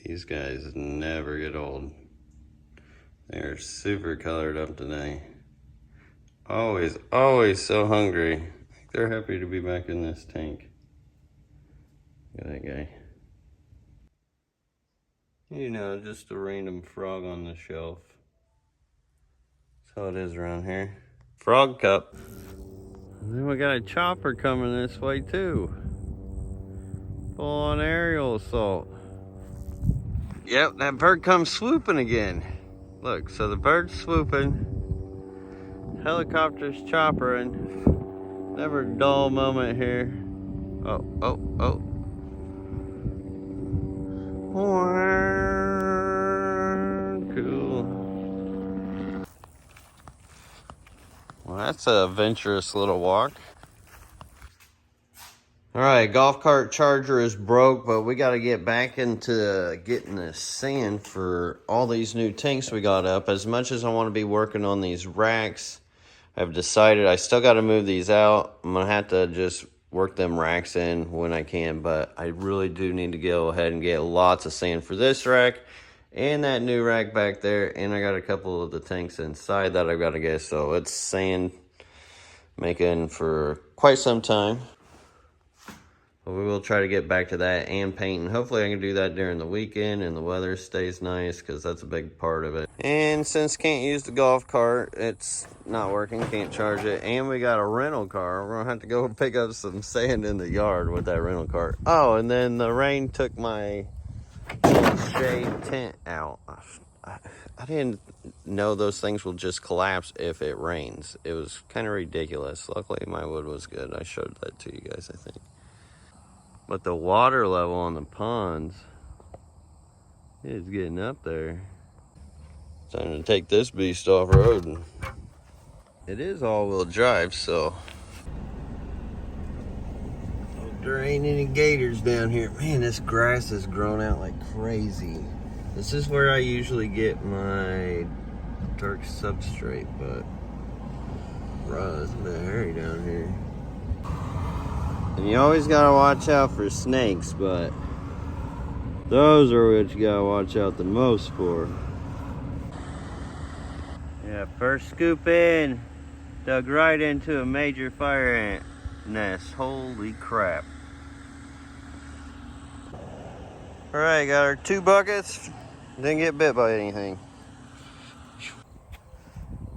These guys never get old. They're super colored up today. Always, always so hungry. They're happy to be back in this tank. Look at that guy. You know, just a random frog on the shelf. That's how it is around here. Frog cup. And then we got a chopper coming this way too. Full on aerial assault. Yep, that bird comes swooping again. Look, so the bird's swooping. Helicopter's choppering. Never a dull moment here. Oh, oh, oh. Cool. Well, that's a adventurous little walk. All right, golf cart charger is broke, but we got to get back into getting the sand for all these new tanks we got up. As much as I want to be working on these racks, I've decided I still got to move these out. I'm going to have to just work them racks in when I can, but I really do need to go ahead and get lots of sand for this rack and that new rack back there. And I got a couple of the tanks inside that I've got to get, so it's sand making for quite some time. But we will try to get back to that and painting. Hopefully I can do that during the weekend and the weather stays nice, because that's a big part of it. And since can't use the golf cart, it's not working, can't charge it. And we got a rental car. We're gonna have to go pick up some sand in the yard with that rental cart. Oh, and then the rain took my shade tent out. I didn't know those things will just collapse if it rains. It was kind of ridiculous. Luckily my wood was good. I showed that to you guys, I think. But the water level on the ponds is getting up there. Time to take this beast off road. It is all-wheel drive, so hope there ain't any gators down here. Man, this grass has grown out like crazy. This is where I usually get my dark substrate, but it's a bit hairy down here. And you always gotta watch out for snakes, but those are what you gotta watch out the most for. Yeah, first scoop in, dug right into a major fire ant nest. Holy crap. Alright, got our 2 buckets. Didn't get bit by anything.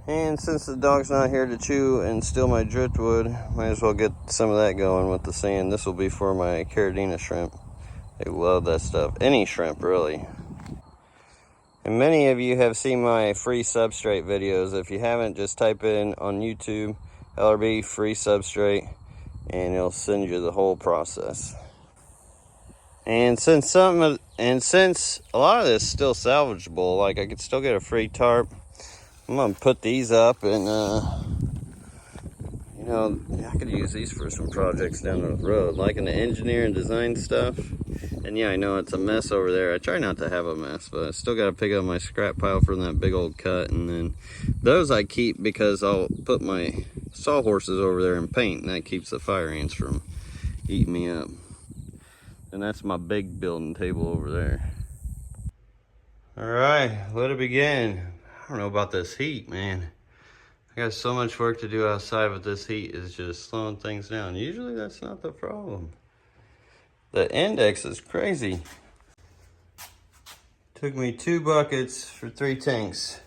And since the dog's not here to chew and steal my driftwood, might as well get some of that going with the sand. This will be for my Caridina shrimp. They love that stuff. Any shrimp, really. And many of you have seen my free substrate videos. If you haven't, just type in on YouTube, LRB free substrate, and it'll send you the whole process. And since a lot of this is still salvageable, like I could still get a free tarp, I'm gonna put these up, and you know, I could use these for some projects down the road, like in the engineer and design stuff. And yeah, I know it's a mess over there. I try not to have a mess, but I still gotta pick up my scrap pile from that big old cut. And then those I keep because I'll put my sawhorses over there and paint, and that keeps the fire ants from eating me up. And that's my big building table over there. All right, let it begin. I don't know about this heat, man. I got so much work to do outside, but this heat is just slowing things down. Usually that's not the problem. The index is crazy. Took me 2 buckets for 3 tanks.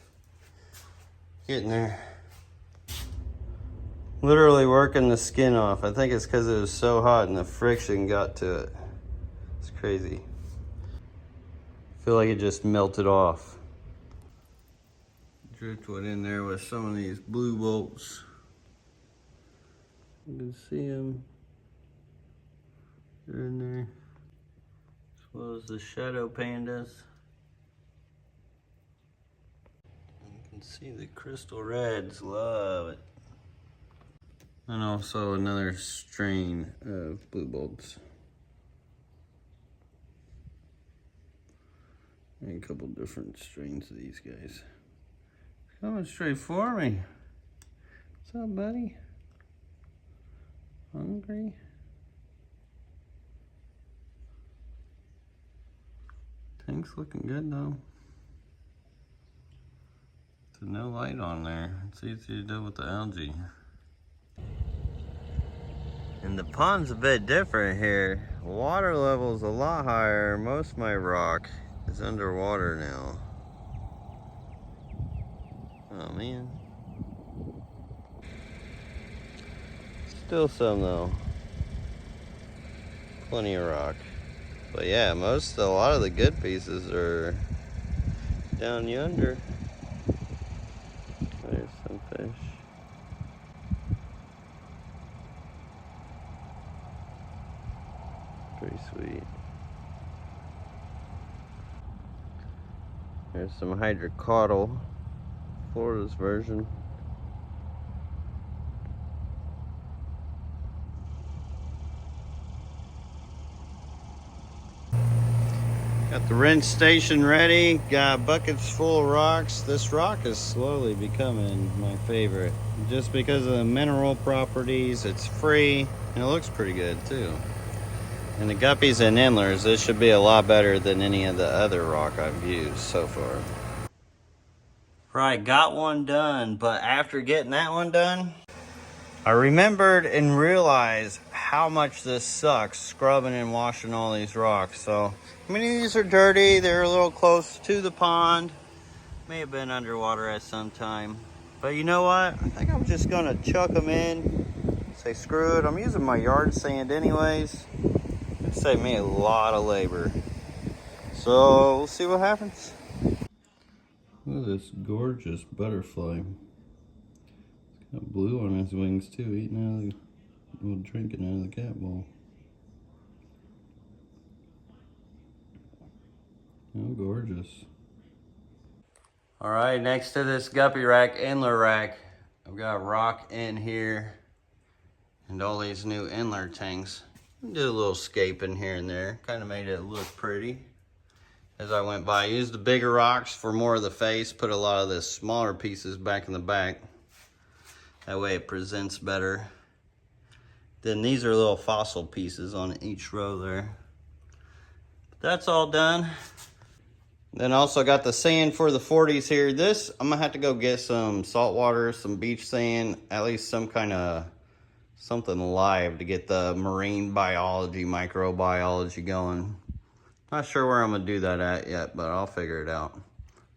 Getting there. Literally working the skin off. I think it's because it was so hot and the friction got to it. It's crazy. I feel like it just melted off. Driftwood in there with some of these blue bolts. You can see them. They're in there. As well as the shadow pandas. You can see the crystal reds, love it. And also another strain of blue bolts. And a couple different strains of these guys. Coming straight for me. What's up, buddy? Hungry? Tank's looking good though. There's no light on there. It's easy to do with the algae. And the pond's a bit different here. Water level's a lot higher. Most of my rock is underwater now. Oh man. Still some though. Plenty of rock. But yeah, a lot of the good pieces are down yonder. There's some fish. Pretty sweet. There's some hydrocaudal, Florida's version. Got the rinse station ready, got buckets full of rocks. This rock is slowly becoming my favorite. Just because of the mineral properties, it's free, and it looks pretty good too. And the guppies and endlers, this should be a lot better than any of the other rock I've used so far. Right, got one done, but after getting that one done, I remembered and realized how much this sucks, scrubbing and washing all these rocks. So, many of these are dirty, they're a little close to the pond. May have been underwater at some time. But you know what? I think I'm just gonna chuck them in. Say screw it, I'm using my yard sand anyways. It saved me a lot of labor. So, we'll see what happens. Look at this gorgeous butterfly. Got blue on his wings too, eating out of the, well, drinking out of the cat bowl. Oh, gorgeous. All right, next to this guppy rack, endler rack, I've got rock in here and all these new endler tanks. Did a little scaping here and there, kind of made it look pretty. As I went by, I used the bigger rocks for more of the face, put a lot of the smaller pieces back in the back. That way it presents better. Then these are little fossil pieces on each row there. That's all done. Then also got the sand for the 40s here. This, I'm gonna have to go get some salt water, some beach sand, at least some kind of something live to get the marine biology, microbiology going. Not sure where I'm gonna do that at yet, but I'll figure it out.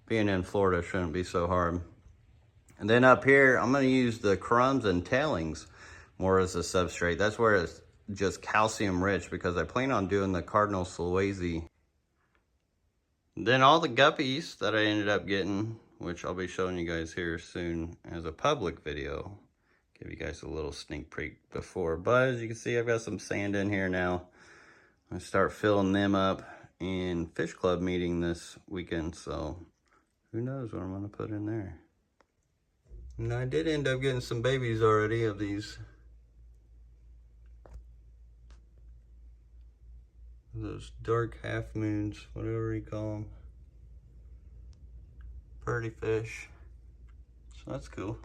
Being in Florida shouldn't be so hard. And then up here, I'm gonna use the crumbs and tailings more as a substrate. That's where it's just calcium rich because I plan on doing the Cardinal Sluazy. Then all the guppies that I ended up getting, which I'll be showing you guys here soon as a public video. Give you guys a little sneak peek before. But as you can see, I've got some sand in here now. I start filling them up in Fish Club meeting this weekend, so who knows what I'm gonna put in there. And I did end up getting some babies already of these. Those dark half moons, whatever you call them. Pretty fish. So that's cool.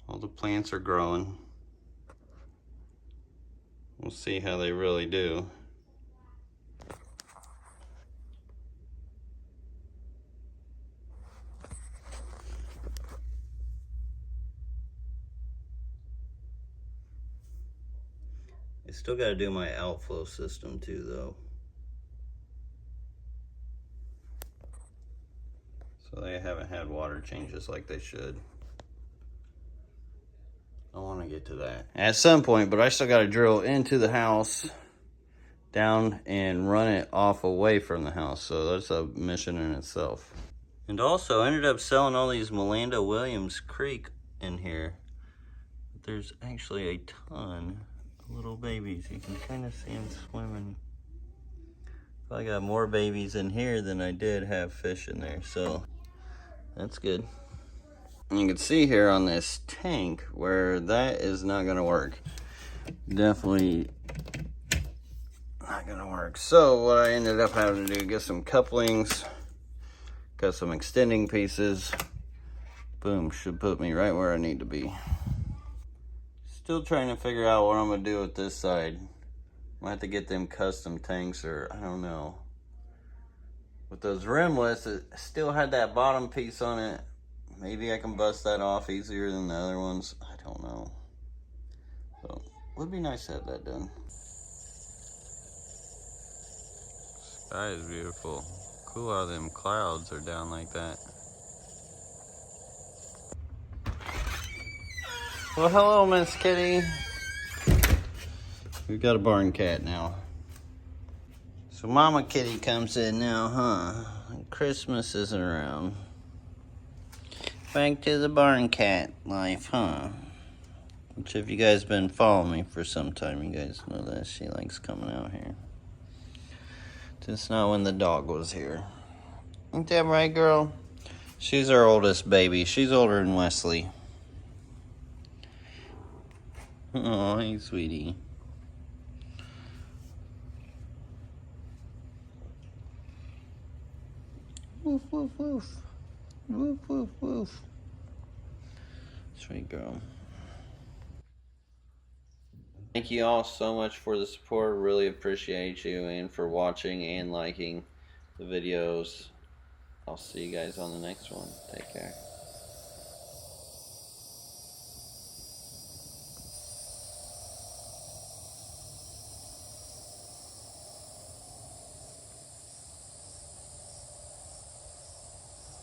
All the plants are growing. We'll see how they really do. I still got to do my outflow system too, though. So they haven't had water changes like they should. I want to get to that at some point, but I still got to drill into the house, down, and run it off away from the house. So that's a mission in itself. And also, I ended up selling all these Melinda Williams Creek in here. There's actually a ton of little babies. You can kind of see them swimming. I got more babies in here than I did have fish in there, so that's good. You can see here on this tank where that is not gonna work. Definitely not gonna work. So what I ended up having to do, get some couplings, got some extending pieces. Boom, should put me right where I need to be. Still trying to figure out what I'm gonna do with this side. Might have to get them custom tanks, or I don't know. With those rimless, it still had that bottom piece on it. Maybe I can bust that off easier than the other ones. I don't know. So, would be nice to have that done. Sky is beautiful. Cool how them clouds are down like that. Well, hello, Miss Kitty. We've got a barn cat now. So Mama Kitty comes in now, huh? Christmas isn't around. Back to the barn cat life, huh? Which, if you guys been following me for some time, you guys know that she likes coming out here. Just not when the dog was here. Ain't that right, girl? She's our oldest baby. She's older than Wesley. Oh, hey, sweetie. Woof, woof, woof. Woof, woof, woof. Sweet girl. Thank you all so much for the support. Really appreciate you, and for watching and liking the videos. I'll see you guys on the next one. Take care.